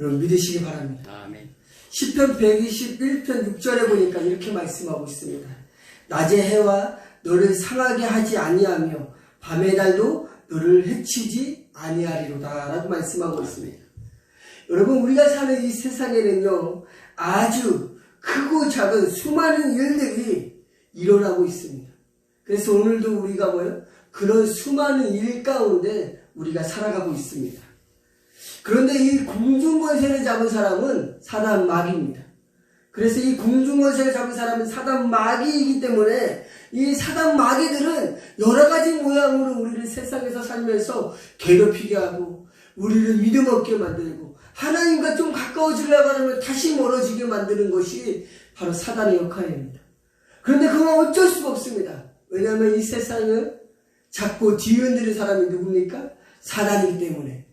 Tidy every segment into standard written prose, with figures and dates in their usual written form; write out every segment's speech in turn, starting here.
여러분 믿으시기 바랍니다. 아멘. 시편 121편 6절에 보니까 이렇게 말씀하고 있습니다. 낮의 해와 너를 상하게 하지 아니하며 밤의 달도 너를 해치지 아니하리로다 라고 말씀하고 있습니다. 여러분 우리가 사는 이 세상에는요 아주 크고 작은 수많은 일들이 일어나고 있습니다. 그래서 오늘도 우리가 뭐예요? 그런 수많은 일 가운데 우리가 살아가고 있습니다. 그런데 이 공중권세를 잡은 사람은 사단 마귀입니다. 그래서 이 공중권세를 잡은 사람은 사단 마귀이기 때문에 이 사단 마귀들은 여러 가지 모양으로 우리를 세상에서 살면서 괴롭히게 하고 우리를 믿음 없게 만들고 하나님과 좀 가까워지려고 하면 다시 멀어지게 만드는 것이 바로 사단의 역할입니다. 그런데 그건 어쩔 수가 없습니다. 왜냐하면 이 세상을 잡고 뒤흔드는 사람이 누굽니까? 사단이기 때문에.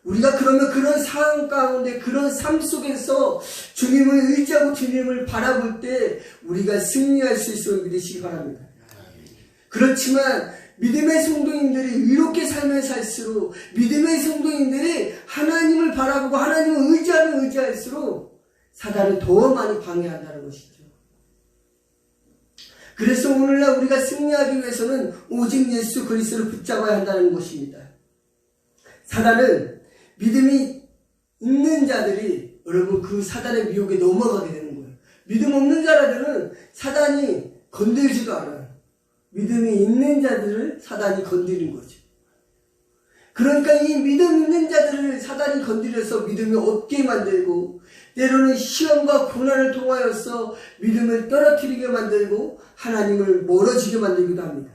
우리가 그러면 그런 상황 가운데 그런 삶 속에서 주님을 의지하고 주님을 바라볼 때 우리가 승리할 수 있음을 믿으시기 바랍니다. 그렇지만 믿음의 성도님들이 이렇게 삶을 살수록 믿음의 성도님들이 하나님을 바라보고 하나님을 의지하면 의지할수록 사단을 더 많이 방해한다는 것이죠. 그래서 오늘날 우리가 승리하기 위해서는 오직 예수 그리스도를 붙잡아야 한다는 것입니다. 사단은 믿음이 있는 자들이 여러분 그 사단의 미혹에 넘어가게 되는 거예요. 믿음 없는 자들은 사단이 건들지도 않아요. 믿음이 있는 자들을 사단이 건드리는 거죠. 그러니까 이 믿음 있는 자들을 사단이 건드려서 믿음이 없게 만들고 때로는 시험과 고난을 통하여서 믿음을 떨어뜨리게 만들고 하나님을 멀어지게 만들기도 합니다.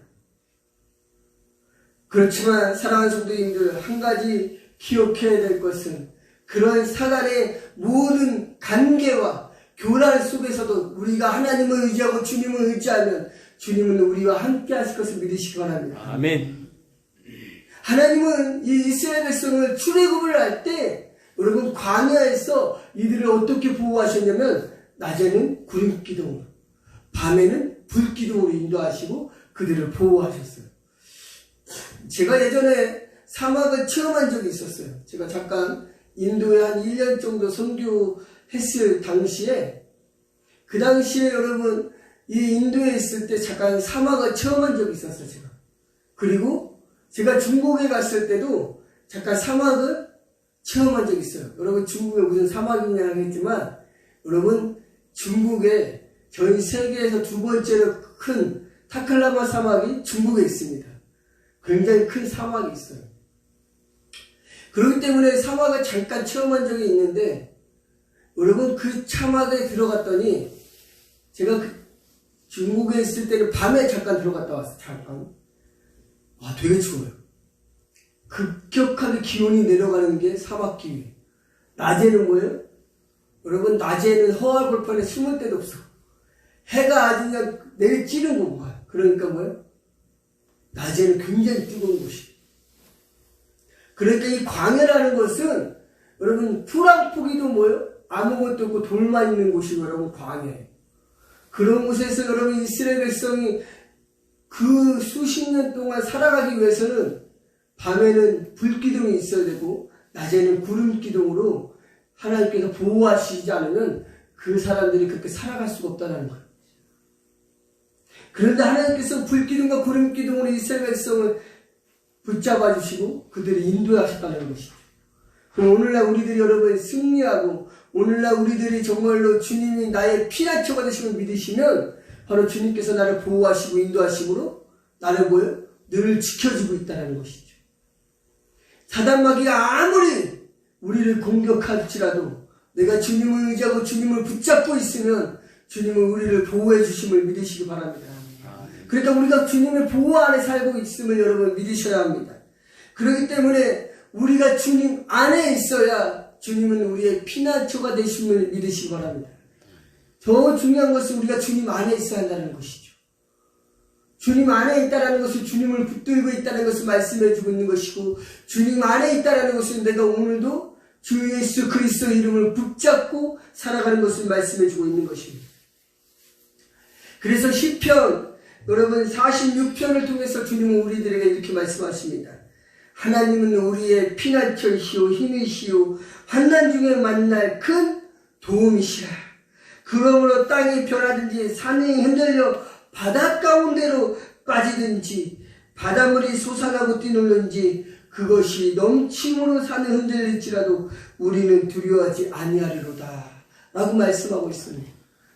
그렇지만 사랑하는 성도님들 한 가지 기억해야 될 것은 그런 사단의 모든 관계와 교란 속에서도 우리가 하나님을 의지하고 주님을 의지하면 주님은 우리와 함께 하실 것을 믿으시기 바랍니다. 아멘. 하나님은 이 이스라엘 백성을 출애굽을 할 때 여러분 광야에서 이들을 어떻게 보호하셨냐면 낮에는 구름기둥으로 밤에는 불기둥으로 인도하시고 그들을 보호하셨어요. 제가 예전에 사막을 체험한 적이 있었어요. 제가 잠깐 인도에 한 1년 정도 선교했을 당시에 그 당시에 여러분 이 인도에 있을 때 잠깐 사막을 체험한 적이 있었어요. 제가. 그리고 제가 중국에 갔을 때도 잠깐 사막을 체험한 적이 있어요. 여러분 중국에 무슨 사막이냐 하겠지만 여러분 중국에 전 세계에서 두 번째로 큰 타클라마 사막이 중국에 있습니다. 굉장히 큰 사막이 있어요. 그렇기 때문에 사막을 잠깐 체험한 적이 있는데 여러분 그 사막에 들어갔더니 제가 중국에 있을 때는 밤에 잠깐 들어갔다 왔어요. 잠깐. 와 되게 추워요. 급격하게 기온이 내려가는 게 사막 기온. 낮에는 뭐예요? 여러분 낮에는 허화 벌판에 숨을 데도 없어. 해가 아주 그냥 내리 찌는 거고. 그러니까 뭐예요? 낮에는 굉장히 뜨거운 곳이. 그러니까 이 광야라는 것은 여러분 풀 한 포기도 뭐예요? 아무것도 없고 돌만 있는 곳이 여러분 광야예요. 그런 곳에서 여러분 이스라엘 백성이 그 수십 년 동안 살아가기 위해서는 밤에는 불기둥이 있어야 되고 낮에는 구름기둥으로 하나님께서 보호하시지 않으면 그 사람들이 그렇게 살아갈 수가 없다는 거예요. 그런데 하나님께서 불기둥과 구름기둥으로 이스라엘 백성을 붙잡아 주시고 그들을 인도하셨다는 것이죠. 그럼 오늘날 우리들이 여러분 승리하고 오늘날 우리들이 정말로 주님이 나의 피난처가 되심을 믿으시면 바로 주님께서 나를 보호하시고 인도하심으로 나를 뭐예요? 늘 지켜주고 있다는 것이죠. 사단마귀가 아무리 우리를 공격할지라도 내가 주님을 의지하고 주님을 붙잡고 있으면 주님은 우리를 보호해 주심을 믿으시기 바랍니다. 그러니까 우리가 주님의 보호 안에 살고 있음을 여러분 믿으셔야 합니다. 그렇기 때문에 우리가 주님 안에 있어야 주님은 우리의 피난처가 되심을 믿으시기 바랍니다. 더 중요한 것은 우리가 주님 안에 있어야 한다는 것이죠. 주님 안에 있다는 것은 주님을 붙들고 있다는 것을 말씀해 주고 있는 것이고 주님 안에 있다는 것은 내가 오늘도 주 예수 그리스도 이름을 붙잡고 살아가는 것을 말씀해 주고 있는 것입니다. 그래서 시편 여러분 46편을 통해서 주님은 우리들에게 이렇게 말씀하십니다. 하나님은 우리의 피난처시오 힘이시오 환난 중에 만날 큰 도움이시라. 그러므로 땅이 변하든지 산이 흔들려 바다 가운데로 빠지든지 바닷물이 솟아나고 뛰놀는지 그것이 넘침으로 산을 흔들릴지라도 우리는 두려워하지 아니하리로다 라고 말씀하고 있습니다.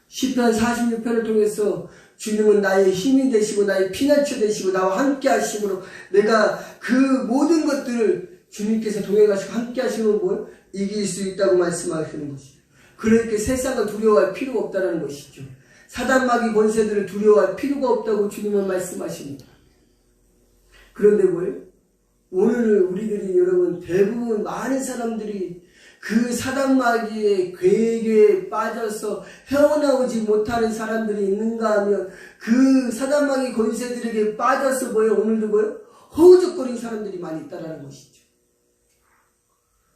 시편 46편을 통해서 주님은 나의 힘이 되시고 나의 피난처 되시고 나와 함께 하심으로 내가 그 모든 것들을 주님께서 동행하시고 함께 하시면 뭘 이길 수 있다고 말씀하시는 것이죠. 그러니까 세상을 두려워할 필요가 없다는 것이죠. 사단마귀 권세들을 두려워할 필요가 없다고 주님은 말씀하십니다. 그런데 뭐예요? 오늘 우리들이 여러분 대부분 많은 사람들이 그 사단마귀의 괴계에 빠져서 헤어나오지 못하는 사람들이 있는가 하면 그 사단마귀 권세들에게 빠져서 뭐예요? 오늘도 뭐예요? 허우적거리는 사람들이 많이 있다는 것이죠.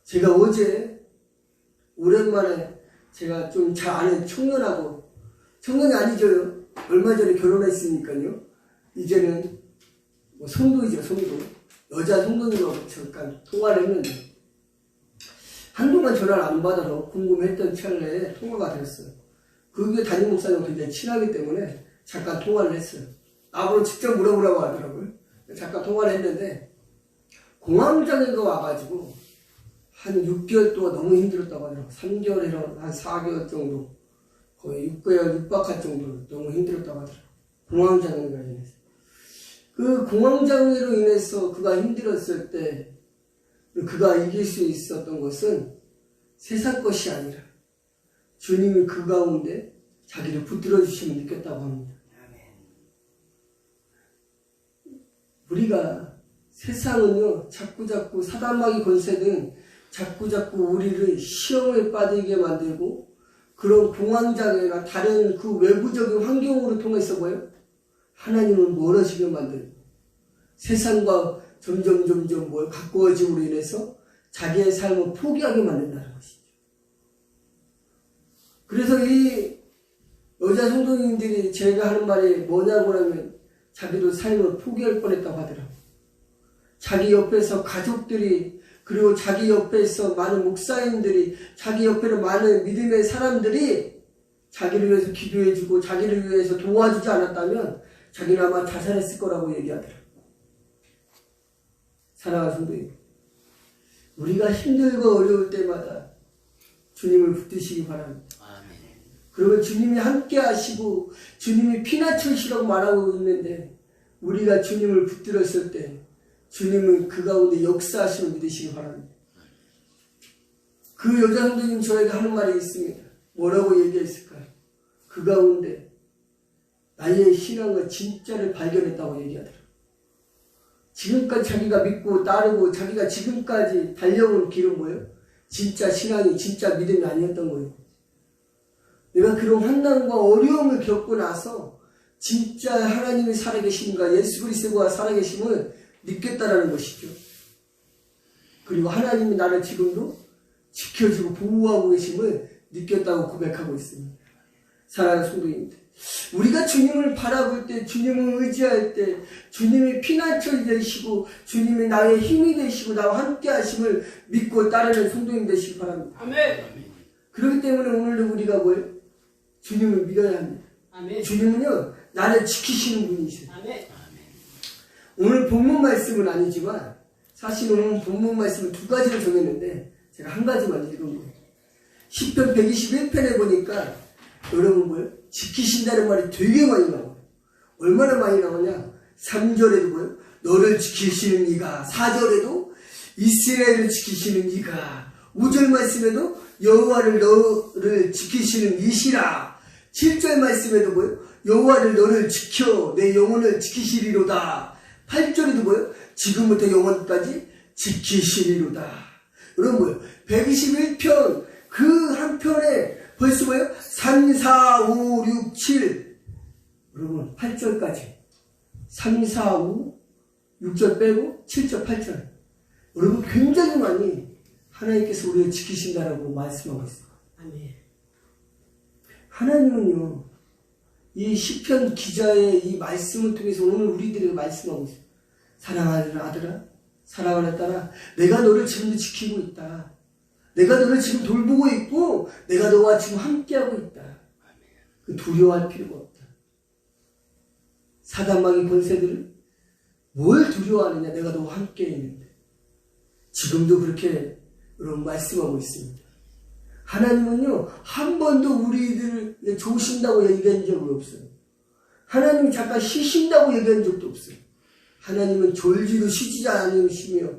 제가 어제 오랜만에 제가 좀 잘 아는 청년하고 청년이 아니죠. 얼마 전에 결혼했으니까요. 이제는 뭐 성도이죠. 성도. 여자 성도님하고 잠깐 통화를 했는데 한동안 전화를 안 받아서 궁금했던 찰나에 통화가 됐어요. 그게 담임 목사님과 굉장히 친하기 때문에 잠깐 통화를 했어요. 나보고 직접 물어보라고 하더라고요. 잠깐 통화를 했는데 공황장애가 와가지고 한 6개월 동안 너무 힘들었다고 하더라고요. 3개월에는 한 4개월 정도 거의 6개월 육박할 정도로 너무 힘들었다고 하더라고요. 공황장애가 인해서. 그 공황장애로 인해서 그가 힘들었을 때 그가 이길 수 있었던 것은 세상 것이 아니라 주님이 그 가운데 자기를 붙들어 주심을 느꼈다고 합니다. 우리가 세상은요 자꾸자꾸 사단마귀 권세는 자꾸자꾸 우리를 시험에 빠지게 만들고 그런 공황장애나 다른 그 외부적인 환경으로 통해서 뭐예요? 하나님을 멀어지게 만들고 세상과 점점 뭘 가까워짐으로 인해서 자기의 삶을 포기하게 만든다는 것이죠. 그래서 이 여자 성도님들이 제가 하는 말이 뭐냐고 하면 자기도 삶을 포기할 뻔했다고 하더라고요. 자기 옆에서 가족들이 그리고 자기 옆에서 많은 목사님들이 자기 옆에는 많은 믿음의 사람들이 자기를 위해서 기도해주고 자기를 위해서 도와주지 않았다면 자기는 아마 자살했을 거라고 얘기하더라고요. 사랑하는 성도님, 우리가 힘들고 어려울 때마다 주님을 붙드시기 바랍니다. 그러면 주님이 함께 하시고 주님이 피난처시라고 말하고 있는데 우리가 주님을 붙들었을 때 주님은 그 가운데 역사하심을 믿으시기 바랍니다. 그 여자 성도님 저에게 하는 말이 있습니다. 뭐라고 얘기했을까요? 그 가운데 나의 신앙의 진짜를 발견했다고 얘기하더라고요. 지금까지 자기가 믿고 따르고 자기가 지금까지 달려온 길은 뭐예요? 진짜 신앙이 진짜 믿음이 아니었던 거예요. 내가 그런 환난과 어려움을 겪고 나서 진짜 하나님의 살아계심과 예수 그리스도가 살아계심을 느꼈다라는 것이죠. 그리고 하나님이 나를 지금도 지켜주고 보호하고 계심을 느꼈다고 고백하고 있습니다. 사랑하는 성도님들, 우리가 주님을 바라볼 때, 주님을 의지할 때, 주님이 피난처 되시고 주님이 나의 힘이 되시고 나와 함께 하심을 믿고 따르는 성도님 되시기 바랍니다. 아멘. 그렇기 때문에 오늘도 우리가 뭘? 주님을 믿어야 합니다. 아멘. 주님은요 나를 지키시는 분이세요. 아멘. 오늘 본문 말씀은 아니지만 사실 오늘 본문 말씀은 두 가지를 정했는데 제가 한 가지만 읽은 거예요. 시편 121편에 보니까 여러분 뭐예요? 지키신다는 말이 되게 많이 나와요. 얼마나 많이 나오냐? 3절에도 뭐예요? 너를 지키시는 이가, 4절에도 이스라엘을 지키시는 이가, 5절 말씀에도 여호와를 너를 지키시는 이시라, 7절 말씀에도 뭐예요? 여호와를 너를 지켜 내 영혼을 지키시리로다. 8절에도 뭐예요? 지금부터 영원까지 지키시리로다. 여러분 뭐예요? 121편 그 한 편에 벌써 뭐예요? 3, 4, 5, 6, 7 여러분 8절까지 3, 4, 5, 6절 빼고 7절, 8절 여러분 굉장히 많이 하나님께서 우리를 지키신다라고 말씀하고 있어요. 아멘. 하나님은요 이 시편 기자의 이 말씀을 통해서 오늘 우리들에게 말씀하고 있어요. 사랑하는 아들아, 사랑하는 딸아, 내가 너를 지금도 지키고 있다. 내가 너를 지금 돌보고 있고 내가 너와 지금 함께하고 있다. 두려워할 필요가 없다. 사단마귀 권세들은 뭘 두려워하느냐? 내가 너와 함께 있는데. 지금도 그렇게 여러분 말씀하고 있습니다. 하나님은요, 한 번도 우리들을 조신다고 얘기한 적이 없어요. 하나님이 잠깐 쉬신다고 얘기한 적도 없어요. 하나님은 졸지도 쉬지 않으시며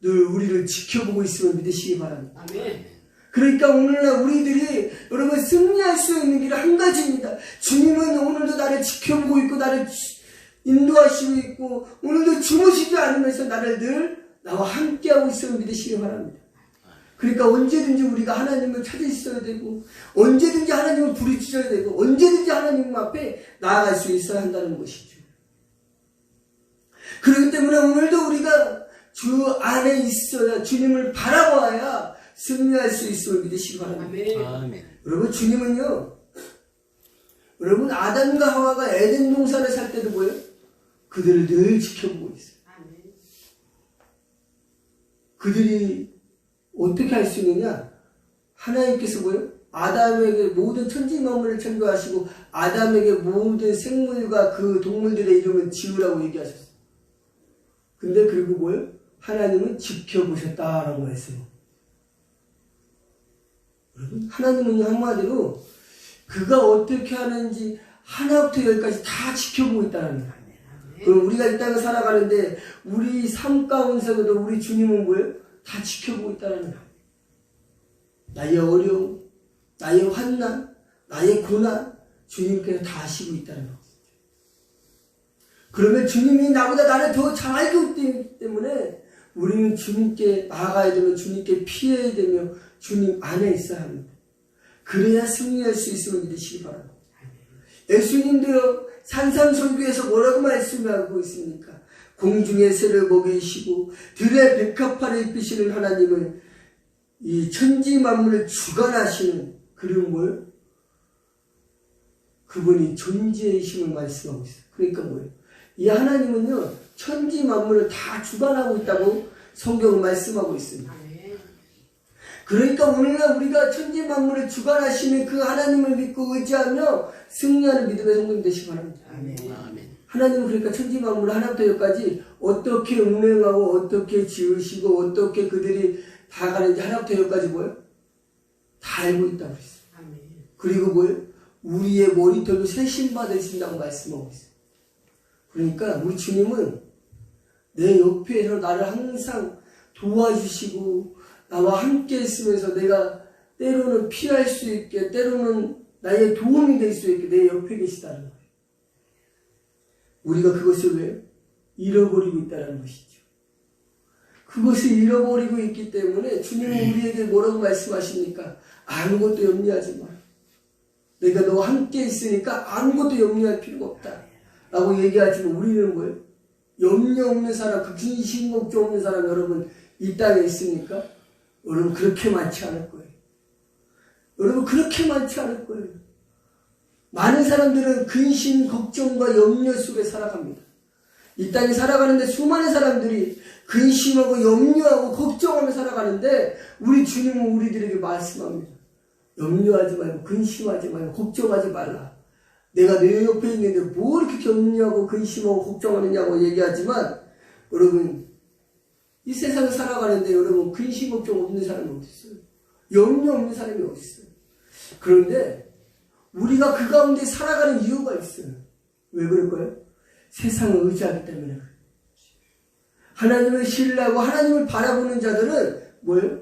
늘 우리를 지켜보고 있음을 믿으시기 바랍니다. 아멘. 그러니까 오늘날 우리들이 여러분 승리할 수 있는 길은 한 가지입니다. 주님은 오늘도 나를 지켜보고 있고 나를 인도하시고 있고 오늘도 주무시지 않으면서 나를 늘 나와 함께하고 있음을 믿으시기 바랍니다. 그러니까 언제든지 우리가 하나님을 찾아 있어야 되고 언제든지 하나님을 부르짖어야 되고 언제든지 하나님 앞에 나아갈 수 있어야 한다는 것이죠. 그렇기 때문에 오늘도 우리가 주 안에 있어야 주님을 바라봐야 승리할 수 있음을 믿으시기 바랍니다. 아멘. 여러분 주님은요, 여러분 아담과 하와가 에덴 동산에 살 때도 뭐예요? 그들을 늘 지켜보고 있어요. 아멘. 그들이 어떻게 할 수 있느냐? 하나님께서 뭐예요? 아담에게 모든 천지 만물을 창조하시고 아담에게 모든 생물과 그 동물들의 이름을 지으라고 얘기하셨어요. 근데 그리고 뭐예요? 하나님은 지켜보셨다라고 했어요. 여러분, 하나님은 한마디로 그가 어떻게 하는지 하나부터 열까지 다 지켜보고 있다는 거예요. 그럼 우리가 이 땅을 살아가는데 우리 삶 가운데서도 우리 주님은 뭐예요? 다 지켜보고 있다는 거예요. 나의 어려움, 나의 환난, 나의 고난 주님께서 다 아시고 있다는 거예요. 그러면 주님이 나보다 나를 더 잘 알고 있기 때문에 우리는 주님께 나아가야 되며 주님께 피해야 되며 주님 안에 있어야 합니다. 그래야 승리할 수 있음을 믿으시기 바랍니다. 예수님도요, 산상설교에서 뭐라고 말씀하고 있습니까? 공중의 새를 먹이시고 들의 백합화를 입히시는 하나님을 이 천지 만물을 주관하시는 그리고 뭐예요? 그분이 존재의 힘을 말씀하고 있어요. 그러니까 뭐예요? 이 하나님은요, 천지 만물을 다 주관하고 있다고 성경은 말씀하고 있습니다. 그러니까 오늘날 우리가 천지 만물을 주관하시는 그 하나님을 믿고 의지하며 승리하는 믿음의 성도님 되시기 바랍니다. 아멘. 하나님은 그러니까 천지 만물을 하나부터 열까지 어떻게 운행하고 어떻게 지으시고 어떻게 그들이 다 가는지 하나부터 열까지 뭐예요? 다 알고 있다고 그랬어요. 아멘. 그리고 뭐예요? 우리의 머리털도 세심 받으신다고 말씀하고 있어요. 그러니까 우리 주님은 내 옆에서 나를 항상 도와주시고 나와 함께 있으면서 내가 때로는 피할 수 있게 때로는 나의 도움이 될 수 있게 내 옆에 계시다는 거예요. 우리가 그것을 왜 잃어버리고 있다는 것이죠. 그것을 잃어버리고 있기 때문에 주님은 우리에게 뭐라고 말씀하십니까? 아무것도 염려하지 마. 내가 너와 함께 있으니까 아무것도 염려할 필요가 없다 라고 얘기하지만 우리는 뭐예요? 염려 없는 사람, 그 근심 걱정 없는 사람 여러분 이 땅에 있습니까? 여러분 그렇게 많지 않을 거예요. 여러분 그렇게 많지 않을 거예요. 많은 사람들은 근심, 걱정과 염려 속에 살아갑니다. 이 땅에 살아가는데 수많은 사람들이 근심하고 염려하고 걱정하며 살아가는데 우리 주님은 우리들에게 말씀합니다. 염려하지 말고 근심하지 말고 걱정하지 말라. 내가 내 옆에 있는데 뭐 이렇게 염려하고 근심하고 걱정하느냐고 얘기하지만 여러분 이 세상을 살아가는데 여러분 근심 걱정 없는 사람이 어디 있어요? 염려 없는 사람이 어디 있어요? 그런데 우리가 그 가운데 살아가는 이유가 있어요. 왜 그럴까요? 세상을 의지하기 때문에 그래요. 하나님을 신뢰하고 하나님을 바라보는 자들은 뭐예요?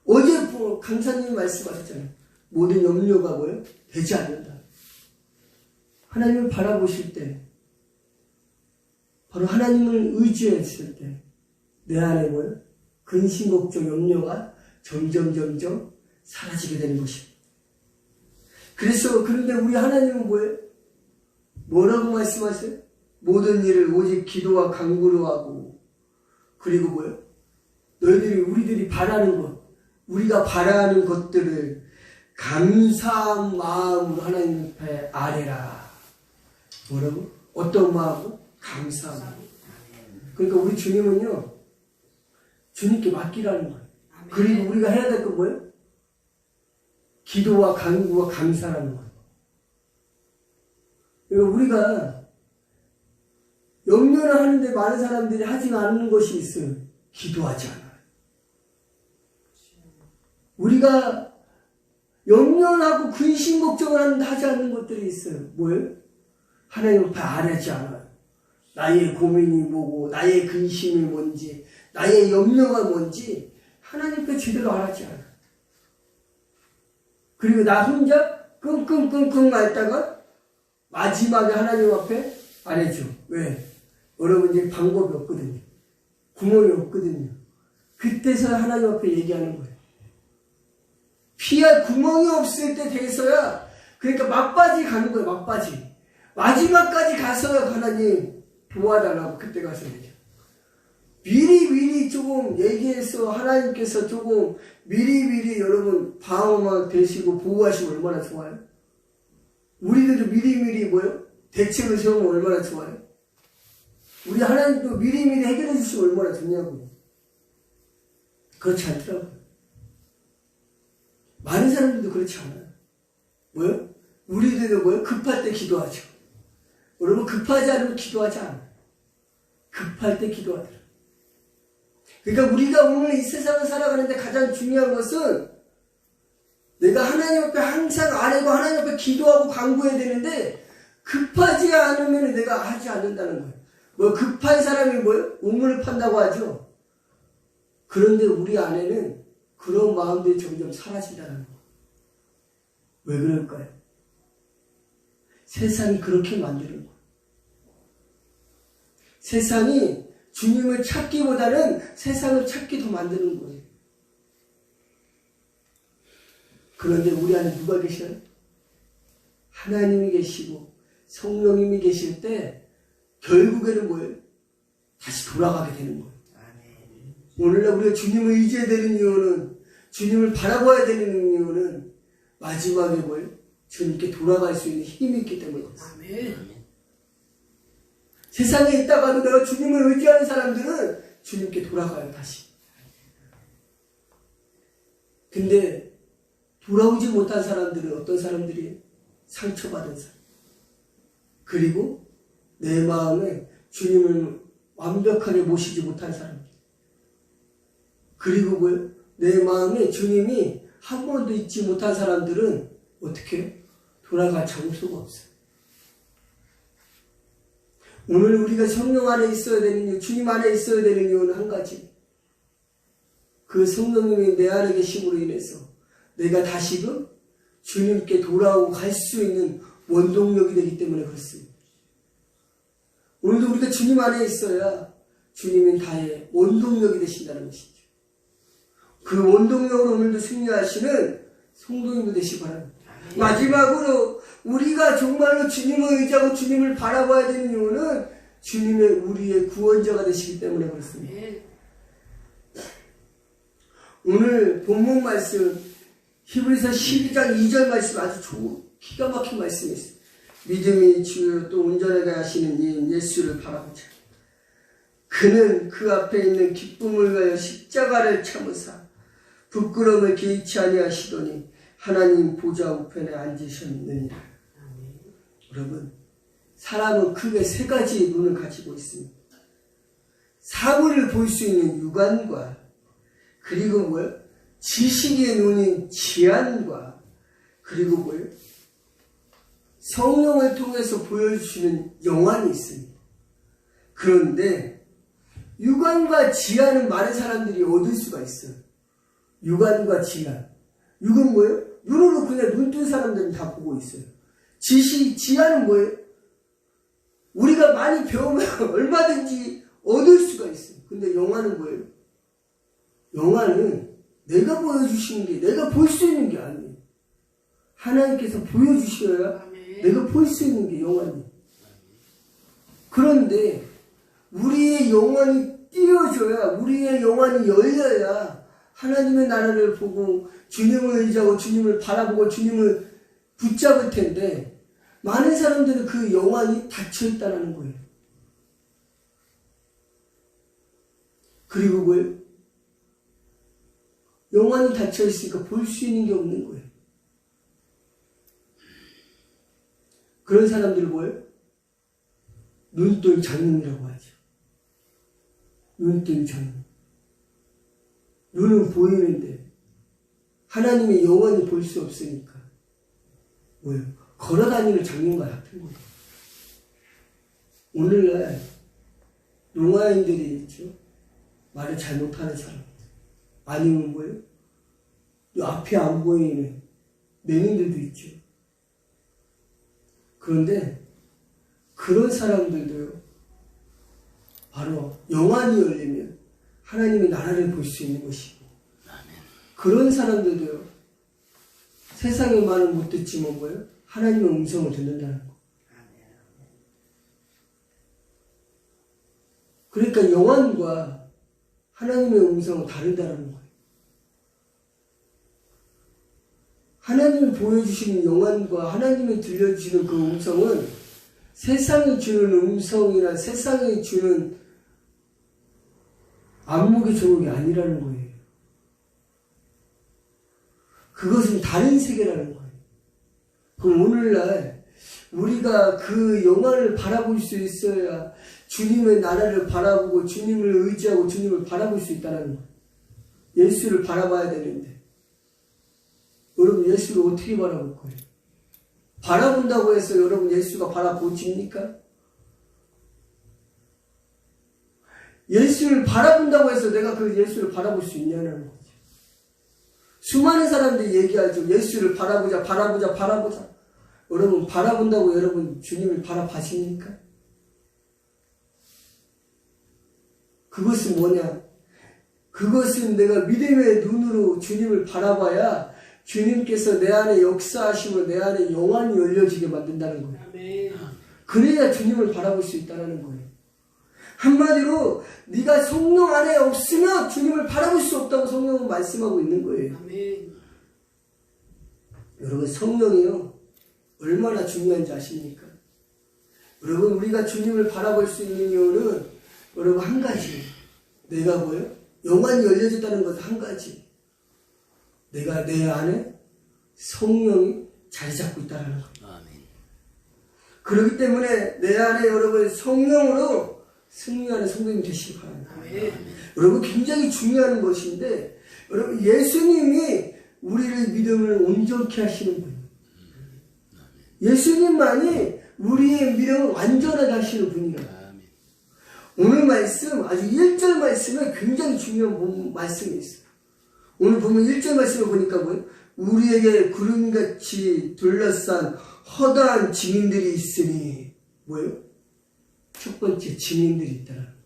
어제 강사님이 말씀하셨잖아요. 모든 염려가 뭐예요? 되지 않는다. 하나님을 바라보실 때 바로 하나님을 의지했을 때 내 안에 뭐예요? 근심, 걱정, 염려가 점점 사라지게 되는 것입니다. 그래서 그런데 우리 하나님은 뭐예요? 뭐라고 말씀하세요? 모든 일을 오직 기도와 간구로 하고 그리고 뭐예요? 너희들이 우리들이 바라는 것 우리가 바라는 것들을 감사한 마음으로 하나님 앞에 아뢰라. 뭐라고? 어떤 마음으로? 감사한 마음. 그러니까 우리 주님은요 주님께 맡기라는 거예요. 아멘. 그리고 우리가 해야 될 건 뭐예요? 기도와 간구와 감사라는 거예요. 우리가 염려를 하는데 많은 사람들이 하지 않는 것이 있어요. 기도하지 않아요. 우리가 염려하고 근심 걱정을 하는데 하지 않는 것들이 있어요. 뭐예요? 하나님 앞에 아뢰지 않아요. 나의 고민이 뭐고 나의 근심이 뭔지 나의 염려가 뭔지 하나님께 제대로 알지 않아요. 그리고 나 혼자 끙끙끙끙 앓다가 마지막에 하나님 앞에 아뢰죠. 왜? 여러분 이제 방법이 없거든요. 구멍이 없거든요. 그때서야 하나님 앞에 얘기하는 거예요. 피할 구멍이 없을 때 돼서야 그러니까 막바지 가는 거예요. 막바지. 마지막까지 가서야 하나님 도와달라고 그때 가서 얘기해요. 미리 조금 얘기해서 하나님께서 조금 미리 여러분 방어만 되시고 보호하시면 얼마나 좋아요. 우리들도 미리 뭐요? 대책을 세우면 얼마나 좋아요. 우리 하나님도 미리 해결해 주시면 얼마나 좋냐고요. 그렇지 않더라고요. 많은 사람들도 그렇지 않아요. 뭐요? 우리들도 뭐요? 급할 때 기도하죠. 여러분 급하지 않으면 기도하지 않아요. 급할 때 기도하더라. 그러니까 우리가 오늘 이 세상을 살아가는데 가장 중요한 것은 내가 하나님 앞에 항상 아뢰고 하나님 앞에 기도하고 간구해야 되는데 급하지 않으면 내가 하지 않는다는 거예요. 뭐 급한 사람이 뭐예요? 우물을 판다고 하죠. 그런데 우리 안에는 그런 마음들이 점점 사라진다는 거예요. 왜 그럴까요? 세상이 그렇게 만드는 거예요. 세상이 주님을 찾기보다는 세상을 찾기 더 만드는 거예요. 그런데 우리 안에 누가 계셔요? 하나님이 계시고 성령님이 계실 때 결국에는 뭐예요? 다시 돌아가게 되는 거예요. 오늘날 우리가 주님을 의지해야 되는 이유는 주님을 바라봐야 되는 이유는 마지막에 뭐예요? 주님께 돌아갈 수 있는 힘이 있기 때문이에요. 아멘. 세상에 있다가도 내가 주님을 의지하는 사람들은 주님께 돌아가요. 다시. 근데 돌아오지 못한 사람들은 어떤 사람들이에요? 상처받은 사람. 그리고 내 마음에 주님을 완벽하게 모시지 못한 사람들. 그리고 뭐예요? 내 마음에 주님이 한 번도 있지 못한 사람들은 어떻게 해요? 돌아갈 장소가 없어요. 오늘 우리가 성령 안에 있어야 되는 이유, 주님 안에 있어야 되는 이유는 한 가지. 그 성령님이 내 안에 계심으로 인해서 내가 다시금 주님께 돌아오고 갈 수 있는 원동력이 되기 때문에 그렇습니다. 오늘도 우리가 주님 안에 있어야 주님은 나의 원동력이 되신다는 것이죠. 그 원동력으로 오늘도 승리하시는 성도님도 되시기 바랍니다. 마지막으로 우리가 정말로 주님을 의지하고 주님을 바라봐야 되는 이유는 주님의 우리의 구원자가 되시기 때문에 그렇습니다. 오늘 본문 말씀 히브리서 12장 2절 말씀 아주 기가 막힌 말씀이 있어요. 믿음이 주요 또 온전하게 하시는 이인 예수를 바라보자. 그는 그 앞에 있는 기쁨을 위하여 십자가를 참으사 부끄러움을 개의치 아니하시더니 하나님 보좌 우편에 앉으셨느니라. 여러분, 사람은 크게 세 가지의 눈을 가지고 있습니다. 사물을 볼 수 있는 육안과 그리고 뭐예요? 지식의 눈인 지안과 그리고 뭐예요? 성령을 통해서 보여주시는 영안이 있습니다. 그런데 육안과 지안은 많은 사람들이 얻을 수가 있어요. 육안과 지안. 육은 뭐예요? 눈으로 그냥 눈 뜬 사람들은 다 보고 있어요. 지안은 뭐예요? 우리가 많이 배우면 얼마든지 얻을 수가 있어요. 근데 영안은 뭐예요? 영안은 내가 보여주시는 게 내가 볼 수 있는 게 아니에요. 하나님께서 보여주셔야 내가 볼 수 있는 게 영안이에요. 그런데 우리의 영안이 띄어져야 우리의 영안이 열려야 하나님의 나라를 보고 주님을 의지하고 주님을 바라보고 주님을 붙잡을 텐데 많은 사람들은 그 영안이 닫혀있다는 거예요. 그리고 뭐예요? 영안이 닫혀 있으니까 볼 수 있는 게 없는 거예요. 그런 사람들을 뭐예요? 눈뜬 장님이라고 하죠. 눈뜬 장님. 눈은 보이는데 하나님의 영원히 볼 수 없으니까 뭐예요? 걸어다니는 장님과 같은 거예요. 오늘날 농아인들이 있죠. 말을 잘 못하는 사람. 아니면 뭐예요? 앞이 안 보이는 맹인들도 있죠. 그런데 그런 사람들도요. 바로 영안이 열리면 하나님의 나라를 볼 수 있는 것이고 그런 사람들도요. 세상의 말을 못 듣지만 뭐예요? 하나님의 음성을 듣는다는 거. 그러니까 영안과 하나님의 음성은 다르다는 거예요. 하나님이 보여주시는 영안과 하나님이 들려주시는 그 음성은 세상이 주는 음성이나 세상이 주는 안목의 조목이 아니라는 거예요. 그것은 다른 세계라는 거예요. 그럼 오늘날 우리가 그 영안을 바라볼 수 있어야 주님의 나라를 바라보고 주님을 의지하고 주님을 바라볼 수 있다는 거예요. 예수를 바라봐야 되는데 여러분 예수를 어떻게 바라볼 거예요? 바라본다고 해서 여러분 예수가 바라보십니까? 예수를 바라본다고 해서 내가 그 예수를 바라볼 수 있냐는 거죠. 수많은 사람들이 얘기하죠. 예수를 바라보자, 바라보자, 바라보자. 여러분 바라본다고 여러분 주님을 바라봐십니까? 그것은 뭐냐? 그것은 내가 믿음의 눈으로 주님을 바라봐야 주님께서 내 안에 역사하시고 내 안에 영안이 열려지게 만든다는 거예요. 아멘. 그래야 주님을 바라볼 수 있다는 거예요. 한마디로 네가 성령 안에 없으면 주님을 바라볼 수 없다고 성령은 말씀하고 있는 거예요. 아멘. 여러분 성령이요 얼마나 중요한지 아십니까? 여러분 우리가 주님을 바라볼 수 있는 이유는 여러분 한 가지. 내가 뭐예요? 영안이 열려졌다는 것은 한 가지. 내가 내 안에 성령이 자리 잡고 있다는 거예요. 아멘. 그렇기 때문에 내 안에 여러분 성령으로 승리하는 성도님 되시기 바랍니다. 아멘. 여러분 굉장히 중요한 것인데 여러분 예수님이 우리를 믿음을 온전케 하시는 분이에요. 예수님만이 우리의 믿음을 완전하게 하시는 분이에요. 오늘 말씀 아주 1절 말씀에 굉장히 중요한 말씀이 있어요. 오늘 보면 1절 말씀을 보니까 뭐예요? 우리에게 구름같이 둘러싼 허다한 증인들이 있으니 뭐예요? 첫 번째 증인들이 있다는 거예요.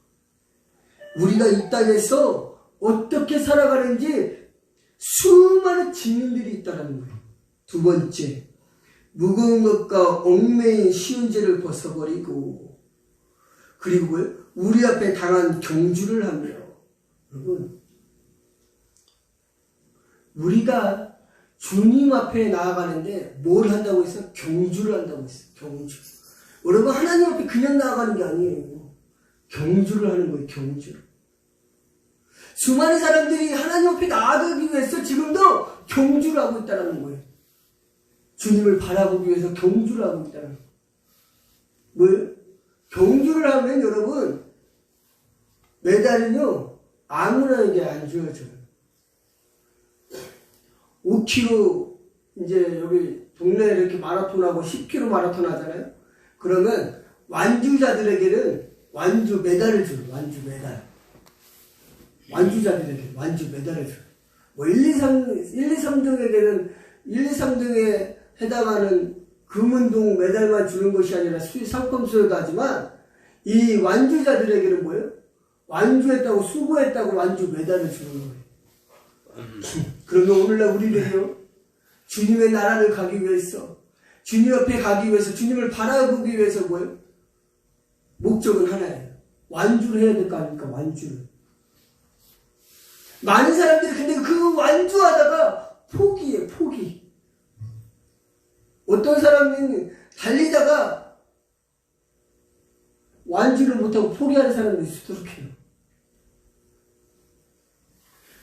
우리가 이 땅에서 어떻게 살아가는지 수많은 증인들이 있다는 거예요. 두 번째 무거운 것과 얽매인 쉬운 죄를 벗어버리고 그리고 뭐예요? 우리 앞에 당한 경주를 하며 여러분 우리가 주님 앞에 나아가는데 뭘 한다고 했어요? 경주를 한다고 했어요. 경주. 여러분 하나님 앞에 그냥 나아가는 게 아니에요. 경주를 하는 거예요. 경주. 수많은 사람들이 하나님 앞에 나아가기 위해서 지금도 경주를 하고 있다는 거예요. 주님을 바라보기 위해서 경주를 하고 있다는 거예요. 뭐예요? 경주를 하면 여러분 메달은요 아무나에게 안 주어져요. 5km 이제 여기 동네에 이렇게 마라톤하고 10km 마라톤 하잖아요. 그러면 완주자들에게는 완주 메달을 줘요. 완주 메달. 완주자들에게 완주 메달을 줘요. 뭐 1, 2, 3등에게는 1, 2, 3등에 해당하는 금은동 메달만 주는 것이 아니라 상품 수여도 하지만 이 완주자들에게는 뭐예요? 완주했다고 수고했다고 완주 메달을 주는 거예요. 그러면 오늘날 우리들이요 주님의 나라를 가기 위해서 주님 옆에 가기 위해서 주님을 바라보기 위해서 뭐예요? 목적은 하나예요. 완주를 해야 될 거 아닙니까? 완주를. 많은 사람들이 근데 그 완주하다가 포기해요. 포기. 어떤 사람은 달리다가 완주를 못하고 포기하는 사람들이 수두룩해요.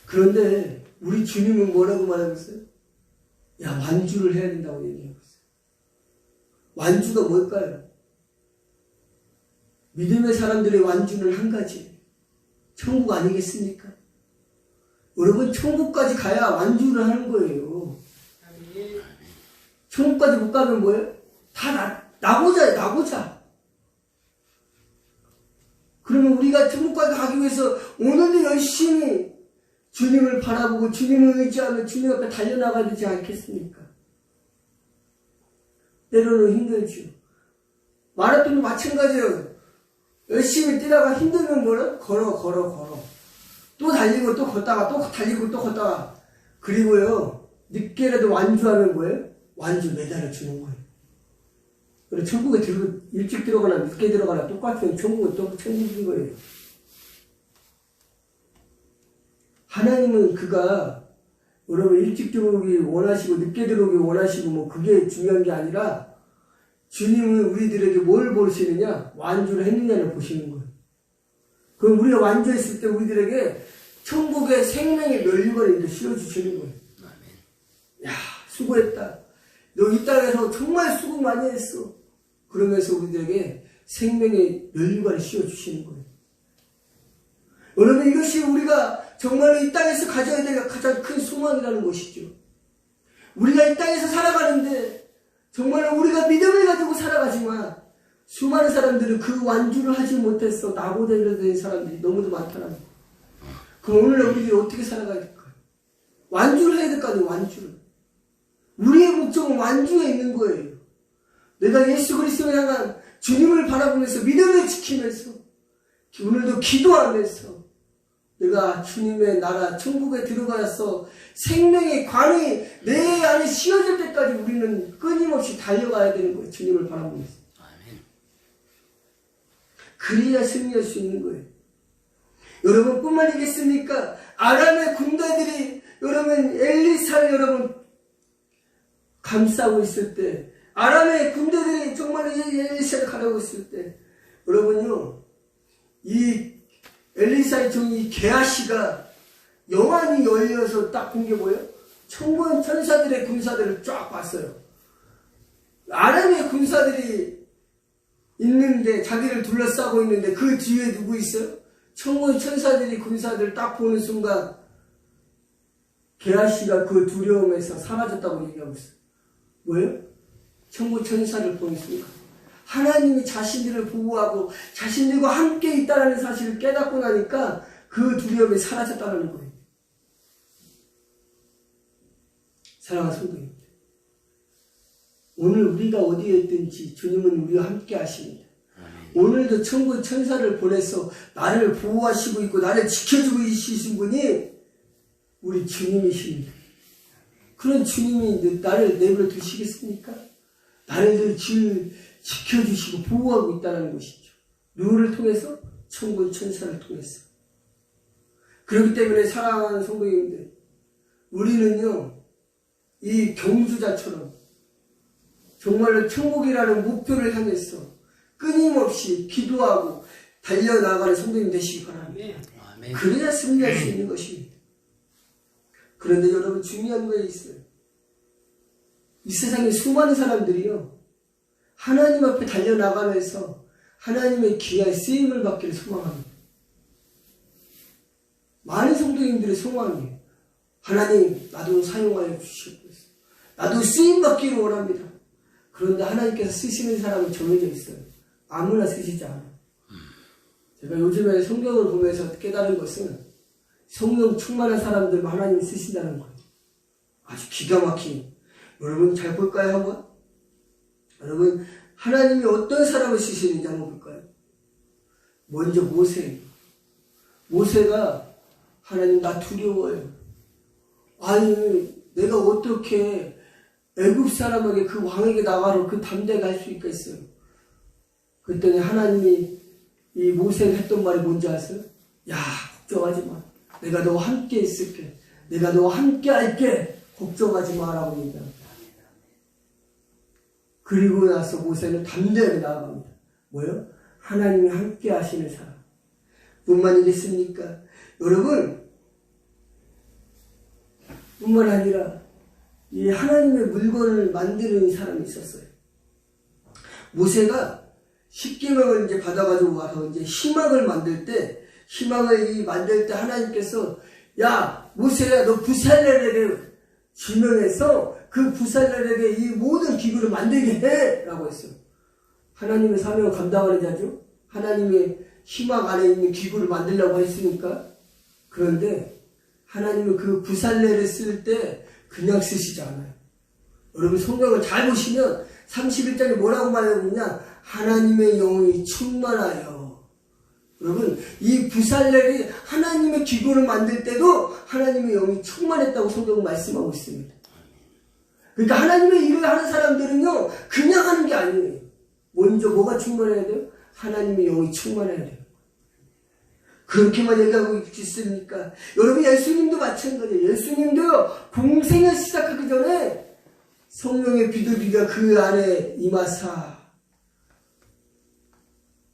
그런데 우리 주님은 뭐라고 말하고 있어요? 야, 완주를 해야 된다고 얘기하고 있어요. 완주가 뭘까요? 믿음의 사람들의 완주는 한 가지. 천국 아니겠습니까? 여러분, 천국까지 가야 완주를 하는 거예요. 천국까지 못 가면 뭐예요? 다 나고자예요, 나고자. 그러면 우리가 천국까지 가기 위해서 오늘도 열심히 주님을 바라보고 주님을 의지하며 주님 앞에 달려나가야 되지 않겠습니까? 때로는 힘들죠. 마라톤도 마찬가지예요. 열심히 뛰다가 힘들면 뭐라? 걸어. 또 달리고 또 걷다가 또 달리고 또 걷다가. 그리고요, 늦게라도 완주하면 뭐예요? 완주 메달을 주는 거예요. 그리고 천국에 일찍 들어가나 늦게 들어가나 똑같은 천국은 또 천국인 거예요. 하나님은 그가 여러분 일찍 들어오기 원하시고 늦게 들어오기 원하시고 뭐 그게 중요한 게 아니라 주님은 우리들에게 뭘 보시느냐? 완주를 했느냐를 보시는 거예요. 그럼 우리가 완주했을 때 우리들에게 천국의 생명의 면류관을 이렇게 씌워주시는 거예요. 야, 수고했다. 너 이 땅에서 정말 수고 많이 했어. 그러면서 우리들에게 생명의 면류관을 씌워주시는 거예요. 여러분, 이것이 우리가 정말로 이 땅에서 가져야 될 가장 큰 소망이라는 것이죠. 우리가 이 땅에서 살아가는데 정말로 우리가 믿음을 가지고 살아가지만 수많은 사람들은 그 완주를 하지 못해서 나고대로 된 사람들이 너무도 많다는 거예요. 그럼 오늘날 우리들이 어떻게 살아가야 될까요? 완주를 해야 될 거 아니에요, 완주를. 우리의 목적은 완주에 있는 거예요. 내가 예수 그리스도를 향한 주님을 바라보면서 믿음을 지키면서 오늘도 기도하면서 내가 주님의 나라 천국에 들어가서 생명의 관이 내 안에 씌워질 때까지 우리는 끊임없이 달려가야 되는 거예요. 주님을 바라보면서. 그래야 승리할 수 있는 거예요. 여러분 뿐만이겠습니까? 아람의 군대들이 여러분 엘리사를 여러분 감싸고 있을 때, 아람의 군대들이 정말 엘리사를 가려고 있을 때, 여러분요, 이 엘리사의 종이 게하시가 영안이 열려서 딱 본 게 뭐예요? 천군 천사들의 군사들을 쫙 봤어요. 아람의 군사들이 있는데, 자기를 둘러싸고 있는데 그 뒤에 누구 있어요? 천군 천사들이 군사들을 딱 보는 순간 게하시가 그 두려움에서 사라졌다고 얘기하고 있어요. 뭐예요? 천군 천사를 보는 순간 하나님이 자신들을 보호하고 자신들과 함께 있다는 사실을 깨닫고 나니까 그 두려움이 사라졌다는 거예요. 사랑하는 성도님들, 오늘 우리가 어디에 있든지 주님은 우리와 함께 하십니다. 오늘도 천군 천사를 보내서 나를 보호하시고 있고 나를 지켜주고 계신 분이 우리 주님이십니다. 그런 주님이 나를 내버려 두시겠습니까? 나를 늘 지켜주시고 보호하고 있다는 것이죠. 누구를 통해서? 천군 천사를 통해서. 그렇기 때문에 사랑하는 성도님들, 우리는요, 이 경주자처럼 정말로 천국이라는 목표를 향해서 끊임없이 기도하고 달려나가는 성도님 되시기 바랍니다. 그래야 승리할 수 있는 것입니다. 그런데 여러분 중요한 게 있어요. 이 세상에 수많은 사람들이요, 하나님 앞에 달려나가면서 하나님의 귀한 쓰임을 받기를 소망합니다. 많은 성도님들의 소망이에요. 하나님, 나도 사용하여 주시옵소서. 나도 쓰임 받기를 원합니다. 그런데 하나님께서 쓰시는 사람은 정해져 있어요. 아무나 쓰시지 않아요. 제가 요즘에 성경을 보면서 깨달은 것은 성령 충만한 사람들만 하나님이 쓰신다는 거예요. 아주 기가 막힌. 여러분 잘 볼까요 한번? 여러분 하나님이 어떤 사람을 쓰시는지 한번 볼까요? 먼저 모세가 하나님 나 두려워요. 아니 내가 어떻게 애굽 사람에게 그 왕에게 나가러 그 담대가 할 수 있겠어요? 그랬더니 하나님이 이 모세가 했던 말이 뭔지 아세요? 야 걱정하지 마. 내가 너와 함께 있을게. 내가 너와 함께 할게. 걱정하지 마라고 얘기합니다. 그리고 나서 모세는 담대하게 나아갑니다. 뭐요? 하나님이 함께 하시는 사람. 뿐만이겠습니까? 여러분, 뿐만 아니라 이 하나님의 물건을 만드는 사람이 있었어요. 모세가 십계명을 이제 받아가지고 와서 이제 희망을 만들 때 하나님께서 야 모세야 너 부살렐에게 지명해서 그 부살렐에게 이 모든 기구를 만들게 해 라고 했어요. 하나님의 사명을 감당하는 자죠. 하나님의 희망 안에 있는 기구를 만들려고 했으니까. 그런데 하나님은 그 부살렐을 쓸 때 그냥 쓰시지 않아요. 여러분 성경을 잘 보시면 31장에 뭐라고 말하고 있냐? 하나님의 영이 충만하여. 여러분 이 부살렐이 하나님의 기구를 만들 때도 하나님의 영이 충만했다고 성경은 말씀하고 있습니다. 그러니까 하나님의 일을 하는 사람들은요 그냥 하는 게 아니에요. 먼저 뭐가 충만해야 돼요? 하나님의 영이 충만해야 돼요. 그렇게만 얘기하고 있습니까? 여러분 예수님도 마찬가지예요. 예수님도요 공생을 시작하기 전에 성령의 비둘기가 그 안에 임하사.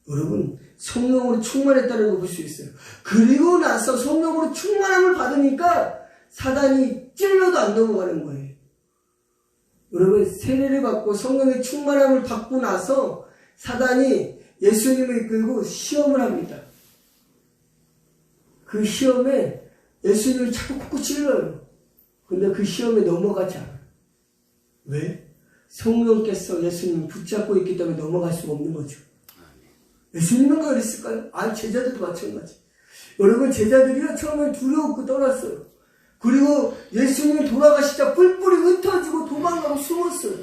여러분 성령으로 충만했다는 걸 볼 수 있어요. 그리고 나서 성령으로 충만함을 받으니까 사단이 찔러도 안 넘어가는 거예요. 여러분 세례를 받고 성령의 충만함을 받고 나서 사단이 예수님을 이끌고 시험을 합니다. 그 시험에 예수님을 자꾸 콕콕 찔러요. 근데 그 시험에 넘어가지 않아요. 왜? 성령께서 예수님을 붙잡고 있기 때문에 넘어갈 수가 없는 거죠. 예수님은 그랬을까요? 아니 제자들도 마찬가지. 여러분 제자들이요 처음에 두려웠고 떠났어요. 그리고 예수님이 돌아가시자 뿔뿔이 흩어지고 도망가고 숨었어요.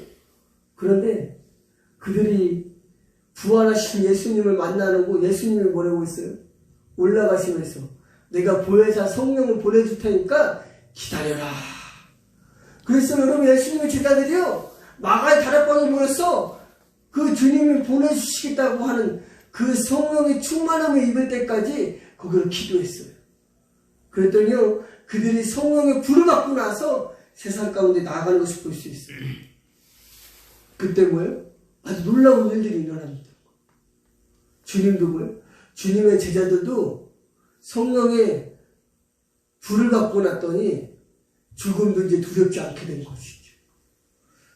그런데 그들이 부활하신 예수님을 만나고 예수님이 뭐라고 했어요? 올라가시면서 내가 보혜사 성령을 보내줄 테니까 기다려라. 그래서 여러분 예수님의 제자들이요 마가의 다락방에 모여서 그 주님이 보내주시겠다고 하는 그 성령의 충만함을 입을 때까지 거기를 기도했어요. 그랬더니요 그들이 성령의 불을 받고 나서 세상 가운데 나아가는 것을 볼 수 있어요. 그때 뭐예요? 아주 놀라운 일들이 일어납니다. 주님도 뭐예요? 주님의 제자들도 성령의 불을 받고 났더니 죽음도 이제 두렵지 않게 된 것이죠.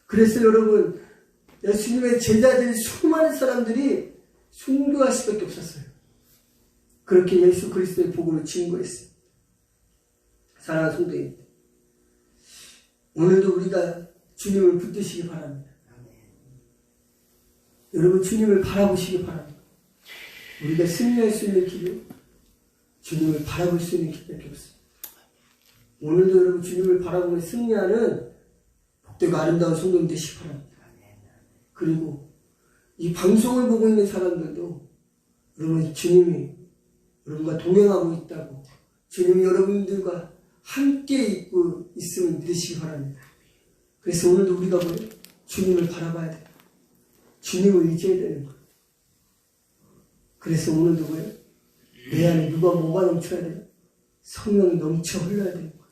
그래서 여러분 예수님의 제자들 수많은 사람들이 순교할 수밖에 없었어요. 그렇게 예수 그리스도의 복음을 증거했어요. 사랑하는 성도님, 오늘도 우리가 주님을 붙드시기 바랍니다. 여러분 주님을 바라보시기 바랍니다. 우리가 승리할 수 있는 길은 주님을 바라볼 수 있는 길밖에 없습니다. 오늘도 여러분 주님을 바라보며 승리하는 복되고 아름다운 성도님 되시기 바랍니다. 그리고 이 방송을 보고 있는 사람들도 여러분 주님이 여러분과 동행하고 있다고, 주님이 여러분들과 함께 있고 있음을 믿으시기 바랍니다. 그래서 오늘도 우리가 뭐예요? 주님을 바라봐야 돼요. 주님을 의지해야 되는 거예요. 그래서 오늘도 뭐예요? 내 안에 뭐가 넘쳐야 돼요? 성령이 넘쳐 흘러야 되는 거예요.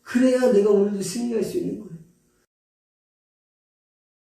그래야 내가 오늘도 승리할 수 있는 거예요.